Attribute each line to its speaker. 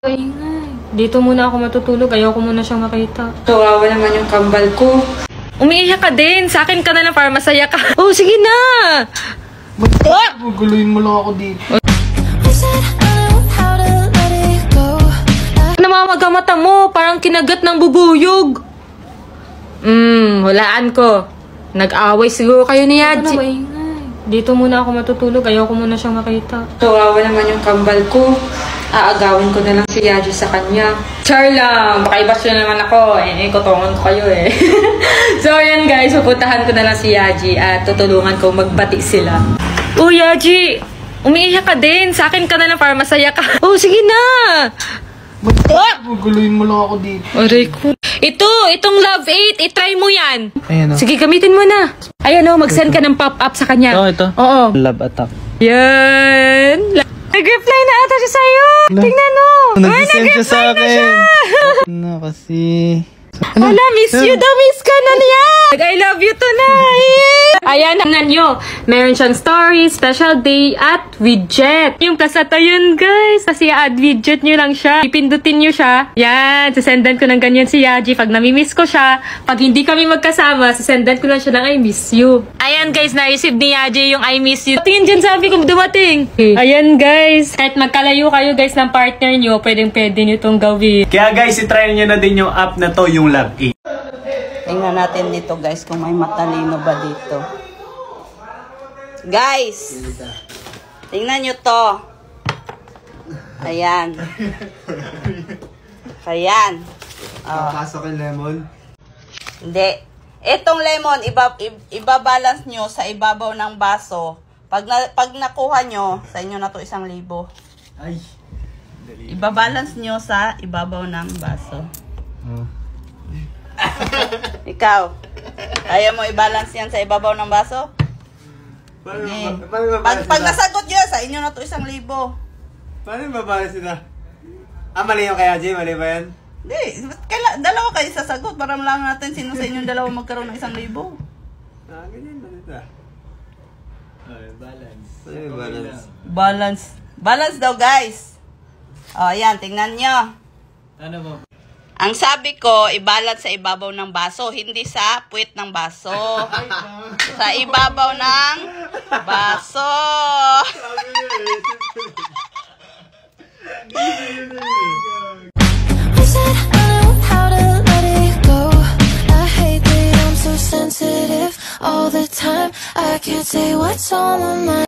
Speaker 1: Ingay. Dito muna ako matutulog. Ayaw ko muna siyang makita.
Speaker 2: Kawawa naman yung kambal ko.
Speaker 1: Umiiyak ka din. Sa akin ka na lang para masaya ka. Oh, sige na!
Speaker 3: Guluhin mo lang ako dito.
Speaker 1: Namamaga mata mo. Parang kinagat ng bubuyog. Hulaan ko. Nag-away siguro kayo ni Yaji. Dito muna ako matutulog. Ayaw ko muna siyang makita.
Speaker 2: Kawawa naman yung kambal ko. Aagawin ko na lang si Yaji sa kanya.
Speaker 1: Char lang! Baka ibas na naman ako. Kutongan ko kayo eh. So, ayan guys. Pupuntahan ko na lang si Yaji at tutulungan ko magbati sila. Oh, Yaji! Umiiyak ka din. Sa akin ka na lang para masaya ka. Oh, sige na!
Speaker 3: Guluhin mo lang ako dito.
Speaker 1: Aray ko. Itong Love 8. I-try mo yan.
Speaker 3: Ayan o.
Speaker 1: Sige, gamitin mo na. Ayan o, mag-send ka ng pop-up sa kanya.
Speaker 3: Ito?
Speaker 1: Oo.
Speaker 3: Love attack.
Speaker 1: Yan. Nag-reply na ata siya sa'yo. Tingnan mo.
Speaker 3: Nag-send siya sa akin. Ano kasi...
Speaker 1: Wala, miss you daw. Miss ka na niya. I love you tonight. Ayan, tingnan nyo. Meron siyang story, special day, at widget. Yung plus ata yun, guys. Kasi add widget nyo lang siya. Ipindutin nyo siya. Yan, sasendan ko ng ganyan si Yaji. Pag namimiss ko siya, pag hindi kami magkasama, sasendan ko lang siya ng I miss you. Ayan, guys, na-receive ni Yaji yung I miss you. Tingin dyan, sabi ko dumating. Ayan, guys. Kahit magkalayo kayo, guys, ng partner nyo, pwedeng-pwede nyo itong gawin.
Speaker 4: Kaya guys, i-try nyo na din yung app na to, yung Love 8.
Speaker 5: Tingnan natin dito guys kung may matalino ba dito. Guys! Tingnan nyo to. Ayan. Ayan.
Speaker 4: Papasok yung lemon?
Speaker 5: Hindi. Itong lemon, ibabalance nyo sa ibabaw ng baso. Pag nakuha nyo, sa inyo na to 1,000.
Speaker 4: Ay.
Speaker 5: Ibabalance nyo sa ibabaw ng baso. Ikaw, ayaw mo i-balance yan sa ibabaw ng baso? Pag nasagot yun, sa inyo na to 1,000.
Speaker 4: Paano yung babalance sila? Mali yung kaya, Jay? Mali ba yan?
Speaker 5: Hindi, dalawa kayo sasagot para malaman natin sino sa inyong dalawa magkaroon ng 1,000.
Speaker 4: Ganyan ba dito? Balance.
Speaker 5: Balance. Balance daw guys. O, ayan, tingnan nyo.
Speaker 4: Ano ba?
Speaker 5: Ang sabi ko, i-balance sa ibabaw ng baso, hindi sa puwit ng baso. Sa ibabaw ng baso.
Speaker 6: All the time, I can't say what's on my mind.